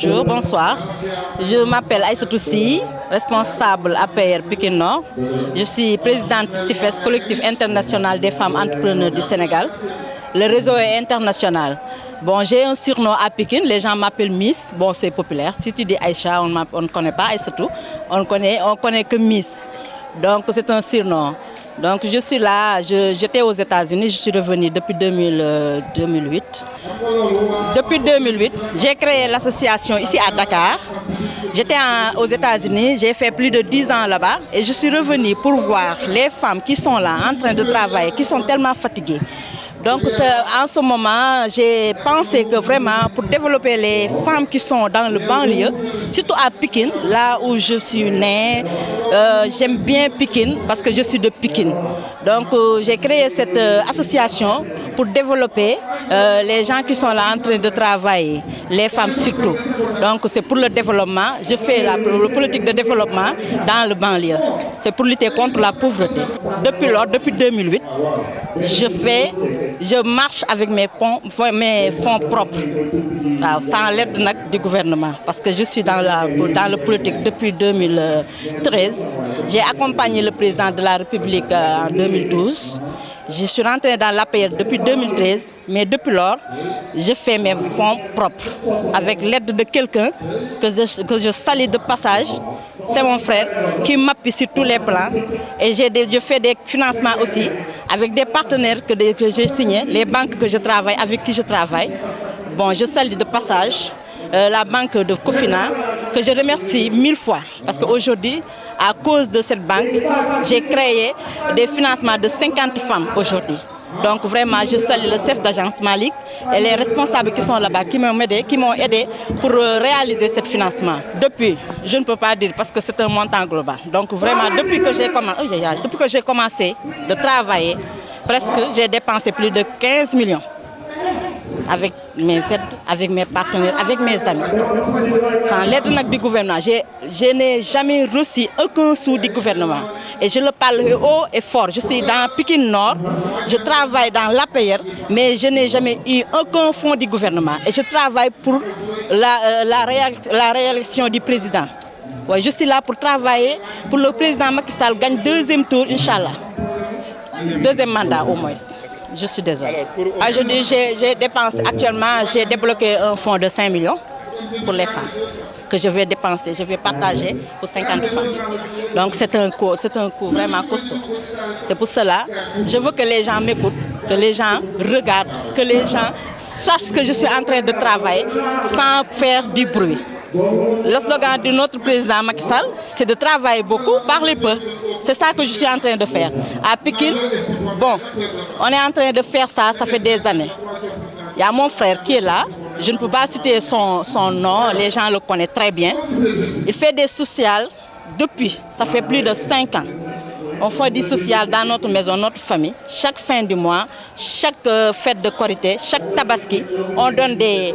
Bonjour, bonsoir. Je m'appelle Aïssatou Sy, responsable APR Pikine Nord. Je suis présidente CIFES, collectif international des femmes entrepreneurs du Sénégal. Le réseau est international. Bon, j'ai un surnom à Pikine, les gens m'appellent Miss. Bon, c'est populaire. Si tu dis Aïcha, on ne connaît pas Aïssatou. On connaît que Miss. Donc, c'est un surnom. Donc, je suis là, j'étais aux États-Unis, je suis revenue depuis 2008. Depuis 2008, j'ai créé l'association ici à Dakar. J'étais aux États-Unis, j'ai fait plus de 10 ans là-bas et je suis revenue pour voir les femmes qui sont là en train de travailler, qui sont tellement fatiguées. Donc en ce moment, j'ai pensé que vraiment pour développer les femmes qui sont dans le banlieue, surtout à Pikine, là où je suis née, j'aime bien Pikine parce que je suis de Pikine. Donc j'ai créé cette association pour développer les gens qui sont là en train de travailler, les femmes surtout. Donc c'est pour le développement, je fais la politique de développement dans le banlieue. C'est pour lutter contre la pauvreté. Depuis 2008, je marche avec mes fonds propres, sans l'aide du gouvernement, parce que je suis dans le politique depuis 2013. J'ai accompagné le président de la République en 2012. Je suis rentrée dans l'APR depuis 2013, mais depuis lors, je fais mes fonds propres avec l'aide de quelqu'un que je salue de passage. C'est mon frère qui m'appuie sur tous les plans et je fais des financements aussi avec des partenaires que j'ai signés, les banques que je travaille, avec qui je travaille. Bon, je salue de passage la banque de Cofina que je remercie 1000 fois parce qu'aujourd'hui, à cause de cette banque, j'ai créé des financements de 50 femmes aujourd'hui. Donc vraiment, je salue le chef d'agence Malik et les responsables qui sont là-bas, qui m'ont aidé pour réaliser ce financement. Depuis, je ne peux pas dire parce que c'est un montant global. Donc vraiment, depuis que j'ai commencé de travailler, presque j'ai dépensé plus de 15 millions avec mes aides, avec mes partenaires, avec mes amis. Sans l'aide du gouvernement, je n'ai jamais reçu aucun sou du gouvernement. Et je le parle haut et fort. Je suis dans Pikine Nord, je travaille dans l'APR, mais je n'ai jamais eu aucun fonds du gouvernement. Et je travaille pour la réélection du président. Ouais, je suis là pour travailler pour le président Macky Sall gagne deuxième tour, Inch'Allah. Deuxième mandat au moins. Je suis désolée. Aujourd'hui, j'ai dépensé, actuellement, j'ai débloqué un fonds de 5 millions pour les femmes que je vais dépenser, je vais partager pour 50 femmes. Donc c'est un coût vraiment costaud. C'est pour cela, je veux que les gens m'écoutent, que les gens regardent, que les gens sachent que je suis en train de travailler sans faire du bruit. Le slogan de notre président Macky Sall, c'est de travailler beaucoup, parler peu. C'est ça que je suis en train de faire. À Pikine, bon, on est en train de faire ça, ça fait des années. Il y a mon frère qui est là. Je ne peux pas citer son nom, les gens le connaissent très bien. Il fait des sociales depuis, ça fait plus de 5 ans. On fait du social dans notre maison, notre famille. Chaque fin du mois, chaque fête de Korité, chaque tabaski, on donne des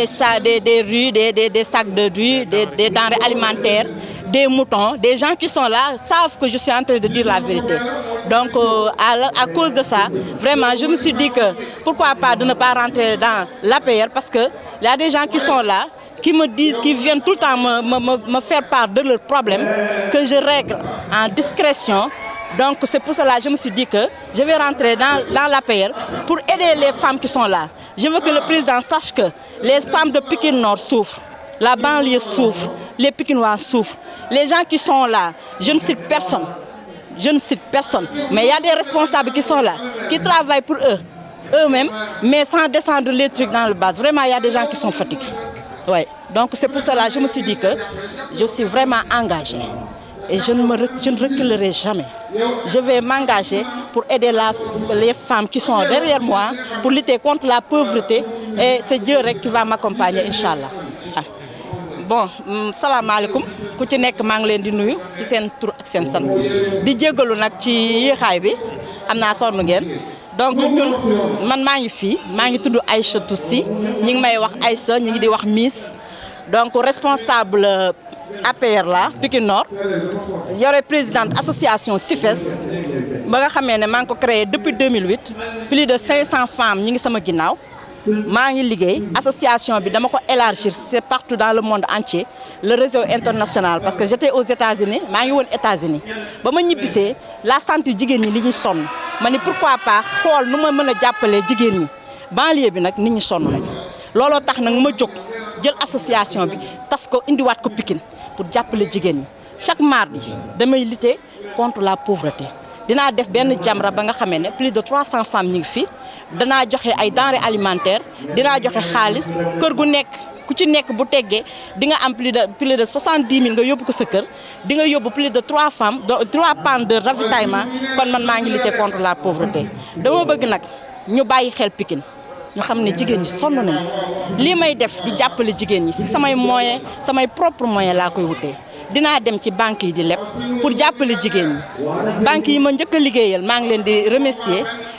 sacs de riz, des denrées alimentaires, des moutons. Des gens qui sont là savent que je suis en train de dire la vérité. Donc, à cause de ça, vraiment, je me suis dit que pourquoi pas de ne pas rentrer dans l'APR parce qu'il y a des gens qui sont là, qui me disent, qui viennent tout le temps me faire part de leurs problèmes, que je règle en discrétion. Donc c'est pour cela que je me suis dit que je vais rentrer dans l'APR pour aider les femmes qui sont là. Je veux que le président sache que les femmes de Pikine Nord souffrent, la banlieue souffre, les Pikinois souffrent. Les gens qui sont là, je ne cite personne. Je ne cite personne. Mais il y a des responsables qui sont là, qui travaillent pour eux-mêmes, mais sans descendre les trucs dans le bas. Vraiment, il y a des gens qui sont fatigués. Ouais. Donc c'est pour cela que je me suis dit que je suis vraiment engagée et je ne reculerai jamais. Je vais m'engager pour aider les femmes qui sont derrière moi pour lutter contre la pauvreté et c'est Dieu qui va m'accompagner, Inch'Allah. Bon, salam alaikum. Ku ci nek ma ngi len di nuyu ci sen tour ak sen sant di jégalu nak ci yéexaay bi amna sonu ngeen. Donc ñun man maa ngi fii maa ngi tudd Aïssatou Sy ñi ngi may wax Aïssa ñi ngi di wax Miss donc responsable APR la Pikine Nord yore présidente association CIFES ba nga xamee ne maa ngi ko créé depuis 2008 plus de 500 femmes ñi ngi sama ginnaaw maa ngi liggéey association bi dama ko élargir c'est partout dans le monde entier le réseau international parce que j'étais aux États-Unis maa ngi woon États-Unis ba ma ñibbisee la santé jigéen ñi li ñuy sonn ma ni pourquoi pas xool nu ma mën a jàppalee jigéen ñi banlieue bi nag nit ñi sonn nañ looloo tax nag ma jóg jël association bi tas ko indiwaat ko Pikine pour jàppale jigéen ñi chaque mardi damay lutter contre la pauvreté dinaa def benn jamra ba nga xamee ne plus de 300 femmes ñi ngi fi danaa joxe ay denrées alimentaires dinaa joxe xaalis kër gu nekk ku ci nekk bu teggee di nga am plus de 70 000 nga yóbbu ko sa kër di nga yóbbu plus de 3 femmes 3 pannes de ravitaillement kon man maa ngi lutter contre la pauvreté dama bëgg nag ñu bàyyi xel Pikine ñu xam ne jigéen ñi sonn nañu lii may def di jàppale jigéen ñi si samay moyens samay propre moyens laa koy wutee dinaa dem ci banques yi di leb pour jàppale jigéen ñi banques yi ma njëkk a liggéeyal maa ngi leen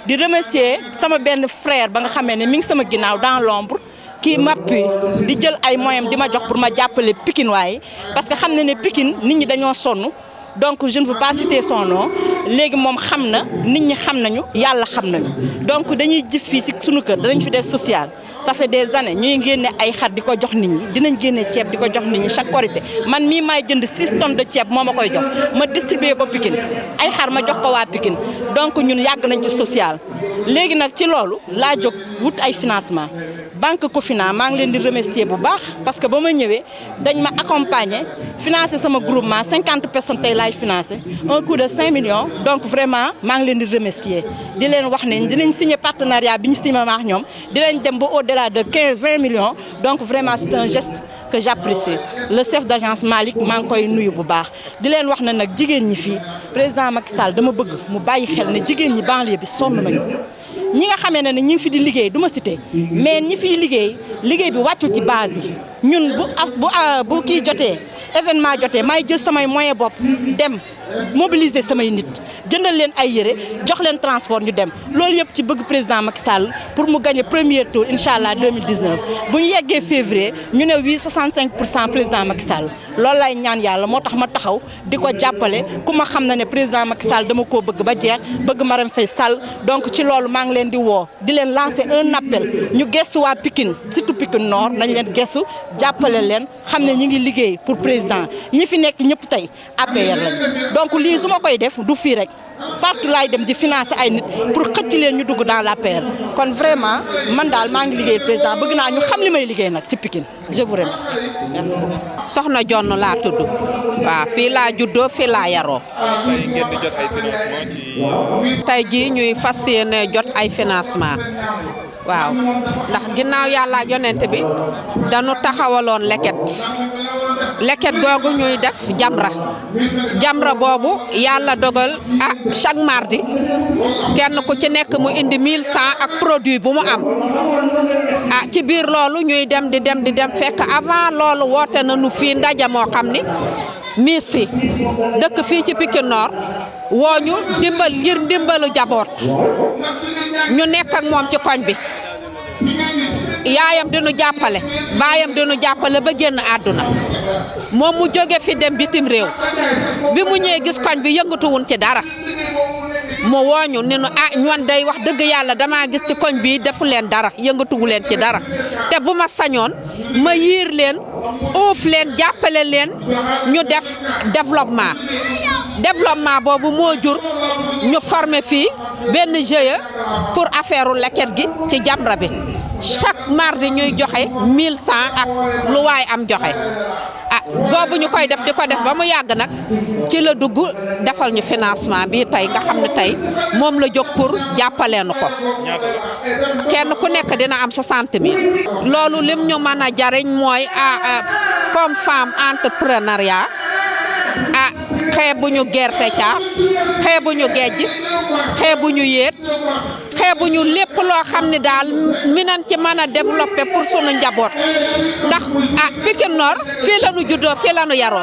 di remercier sama benn frère ba nga xamee ne mi ngi sama ginnaaw dans l'ombre kii m'appuie di jël ay moyens di ma jox pour ma jàppale Pikine waaye parce que xam na ne Pikine nit ñi dañoo sonn donc je ne veux pas citer son nom léegi moom xam na nit ñi xam nañu yàlla xam nañu donc dañuy jëf fii si sunu kër danañ fi def social ça fait des années ñuy génne ay xar di ko jox nit ñi dinañ génne ceeb di ko jox nit ñi chaque Korité man mii maay jënd 6 tonnes de ceeb moo ma koy jox ma distribuer ko Pikine ay xar ma jox ko waa Pikine donc ñun yàgg nañ ci social léegi nag ci loolu laa jóg wut ay financement banque Cofina maa ngi leen di remercier bu baax parce que ba ma ñëwee dañ ma accompagner financer sama groupement 50 personnes tey laay financer un coût de 5 millions donc vraiment maa ngi leen di remercier di leen wax ne dinañ signer partenariat bi ñu signé ak ñoom dinañ dem ba au-delà de 15-20 millions donc vraiment c'est un geste que j'apprécie le chef d'agence Malick maa ngi koy nuyu bu baax di leen wax ne nag jigéen ñi fii président Macky Sall dama bëgg mu bàyyi xel ne jigéen ñi banlieue bi sonn nañu ñi nga xamee ne ñi ngi fi di liggéey du ma cité mais ñi fiy liggéey bi wàccu ci base yi ñun bu kii jotee événement jotee may jël samay moyen bopp dem mobiliser samay nit jëndal leen ay yére jox leen transport ñu dem loolu yëpp ci bëgg président Macky Sall pour mu gagner premier tour incha allah 2019 bu ñu yeggee février ñu ne oui 65% président Macky Sall loolu lay ñaan yàlla moo tax ma taxaw di ko jàppale ku ma xam na ne président Macky Sall dama koo bëgg ba jeex bëgg Marème Faye Sall donc ci loolu maa ngi leen di woo di leen lancer un appel ñu gëstu waa Pikine surtout Pikine Nord nañ leen gëstu jàppale leen xam ne ñi ngi liggéey pour président ñi fi nekk ñëpp tey APR lañ donc lii su ma koy def du fii rek partout laay dem di financer ay nit pour xëcc leen ñu dugg dans l'APR kon vraiment man daal maa ngi liggéey président bëgg naa ñu xam li may liggéey nag ci Pikine je vous remercie merci beaucoup. Soxna Jonn laa tudd waaw fii laa juddoo fii laa yaroo. tey ngeen di jot ay financement ci. tey jii ñuy fas yéene jot ay financement waaw ndax ginnaaw yàlla yonent bi dañu taxawaloon leket googu ñuy def jamra boobu yàlla dogal chaque mardi kenn ku ci nekk mu indi 1100 ak produit bu mu am ci biir loolu ñuy dem di dem fekk avant loolu woote nañu fii ndaje moo xam ni miis si dëkk fii ci Pikine Nord woo ñu ngir ndimbalu jaboot ñu nekk ak moom ci koñ bi yaayam dinu jàppale baayam dinu jàppale ba génn àdduna moom mu jóge fi dem bitim réew bi mu ñëwee gis koñ bi yëngatuwun ci dara mu wooñu ni nu ñoon day wax dëgg yàlla damaa gis ci koñ bi defu leen dara yëngatuwu leen ci dara te bu ma sañoon ma yiir leen uuf leen jàppale leen ñu def développement boobu moo jur ñu former fii benn GIE pour affaire leket gi ci jamra bi chaque mardi ñuy joxe 1100 ak lu waay am joxe boobu ñu koy def di ko def ba mu yàgg nag ci la dugg defal ñu financement bi tey nga xam ne tey moom la jóg pour jàppaleenu ko kenn ku nekk dina am 60 000 loolu lim ñu mën a jariñ mooy comme femme entrepreneuriat xeebuñu gerte caaf xeebuñu gejj xeebuñu yéet xeebuñu lépp loo xam ne daal minan ci mën a développer pour sunu njaboot ndax Pikine Nord fii la ñu juddoo fii la ñu yaroo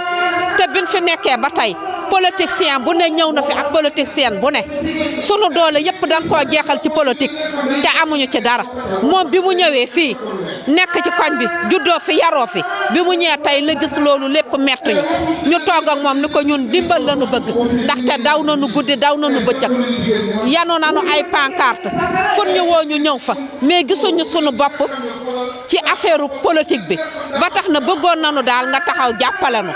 te biñ fi nekkee ba tey politicien bu ne ñëw na fi ak politicien bu ne sunu doole yëpp dañ koo jeexal ci politique te amuñu ci dara moom bi mu ñëwee fii nekk ci koñ bi juddoo fi yaroo fi bi mu ñëwee tey la gis loolu lépp metti ñu toog ak moom ni ko ñun dimbal la nu bëgg ndaxte daw na nu guddi daw na nu bëccëg yanu nanu ay pancarte fun ñu woo ñu ñëw fa mais gisuñu sunu bopp ci affaire politique bi ba tax na bëggoon nanu daal nga taxaw jàppale nu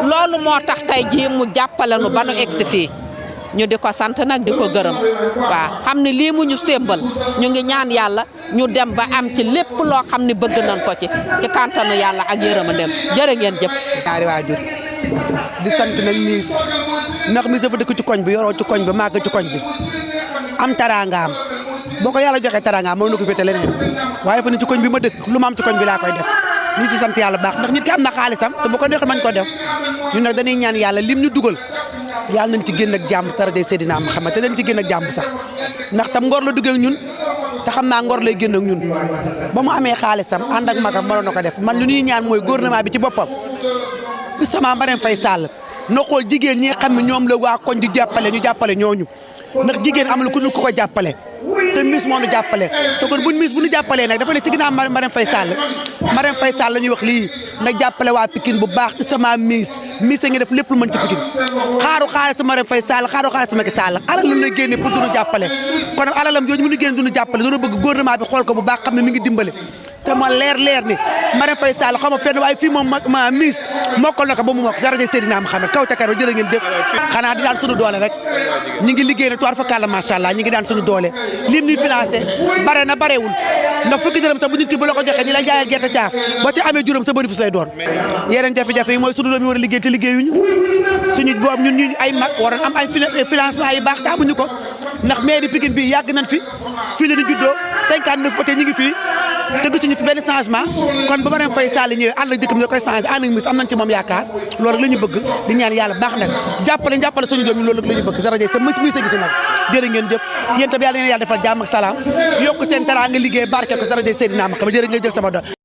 loolu moo tax tey jii mu jàppale nu ba nu egsi fii ñu di ko sant nag di ko gërëm waaw xam ne lii mu ñu sémbal ñu ngi ñaan yàlla ñu dem ba am ci lépp loo xam ne bëgg nañ ko ci kàntanu yàlla ak yërëmandem jërë ngeen jëf. ñaari waajur di sant nag miis ndax miis dafa dëkk ci koñ bi yoroo ci koñ bi màgg ci koñ bi am taraangaam boo ko yàlla joxee taraangaam mën na ko féete leneen waaye fa ne ci koñ bi ma dëkk lu ma am ci koñ bi laa koy def ñu ci sant yàlla baax ndax nit ki am na xaalisam te bu ko neexee mañ ko def ñun nag dañuy ñaan yàlla lim ñu dugal yàlla nañ ci génn ak jàmm tara day Seydina Muhammad te dañ ci génn ak jàmm sax ndax tam ngor la duggee ak ñun te xam naa ngor lay génn ak ñun ba mu amee xaalisam ànd ak magam mënoon na ko def man lu ñuy ñaan mooy gouvernement bi ci boppam sama Marème Faye Sall na xool jigéen ñi xam ne ñoom la waa koñ di jàppale ñu jàppale ñooñu ndax jigéen amul ku ko jàppale te miis moo nu jàppale te kon buñ miis bu ñu jàppalee nag dafa ne ci ginnaaw Marème Faye Sall la ñuy wax lii nga jàppale waa Pikine bu baax sama miis a ngi def lépp lu mën ci Pikine xaaru xaalis su Marème Faye Sall xaaru xaalis su Macky Sall alal lu lay génne pour duñu jàppale kon alalam jooju mu ñu génne duñu jàppale doona bëgg gouvernement bi xool ko bu baax xam ne mi ngi dimbale te ma leer ni Marème Faye Sall xaw ma fenn waaye fii moom ma miis mokkal na ko ba mu mokk daraja Seydina Muhammad kaw ca kanam jërë ngeen def xanaa di daan suñu doole rek ñi ngi liggéey ne toir fa kàlla macha allah ñi ngi daan suñu doole lim ñuy financé bare na barewul ndax fukki dërëm sax bu nit ki bu la ko joxee ñi la jaayal gerte caaf boo ci amee juróom sa bëri fi say doon yeneen jafe-jafe yi mooy suñu doom yi war a liggéey te liggéeyuñu suñu boobu ñun ñu ay mag waroon am ay financement yi baax te amuñu ko ndax mairie Pikine bi yàgg nañ fii la ñu juddoo 59 ba tey ñu ngi fii te gisuñu fi benn changement kon ba Marème Faye Sall ñëwee ànd ak jëkkëm ne koy changé ànd ak mis am nañ ci moom yaakaar loolu la ñu bëgg di ñaan yàlla baax nag jàppale suñu doom yi loolu la ñu bëgg sa rajo te mis a gisi nag jërë ngeen jëf yéen tam yàlla na yàlla defal jàmm ak salaam yokk seen teraanga liggéey barke ko sa rajo Seydina Muhammad jërë ngeen jëf sama doom